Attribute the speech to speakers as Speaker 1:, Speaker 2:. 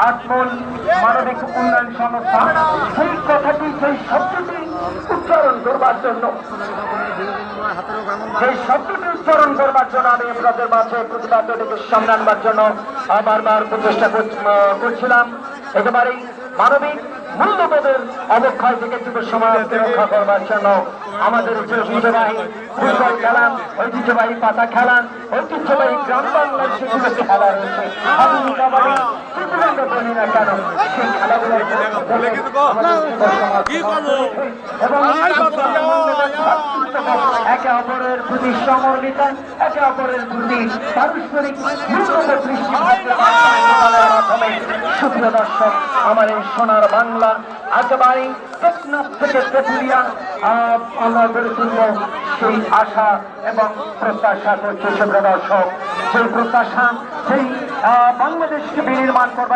Speaker 1: আটমূল মানবিক উন্নয়ন সংস্থা সেই কথাটি সেই শব্দটি উচ্চারণ করবার জন্য আমি আপনাদের মাঝে প্রতিবাদটিকে সামনে আনবার জন্য বারবার প্রচেষ্টা করছিলাম। একেবারেই মানবিক মূল্যবোধের অবক্ষয় থেকে যুব সমাজকে রক্ষা করবার জন্য আমাদের ঐতিহ্যবাহী ফুটবল খেলা, ঐতিহ্যবাহী পাতা খেলা, ঐতিহ্যবাহী গ্রাম বাংলার সেগুলো খেলা রয়েছে। আধুনিক কাবাডি আমরা বলি না কেন, সেই খেলাগুলো এবং একে অপরের প্রতি সমর্পিতা, একে অপরের প্রতি পারস্পরিক মূল্যবোধ মাধ্যমে সুপ্রিয় দর্শক, আমার এই সোনার বাংলা একেবারেই টেকনাফ থেকে তেঁতুলিয়া আমরা গড়ে তুলব সেই আশা এবং প্রত্যাশা করছে সুপ্রিয় দর্শক। সেই প্রত্যাশা, সেই বাংলাদেশকে বিনির্মাণ করবার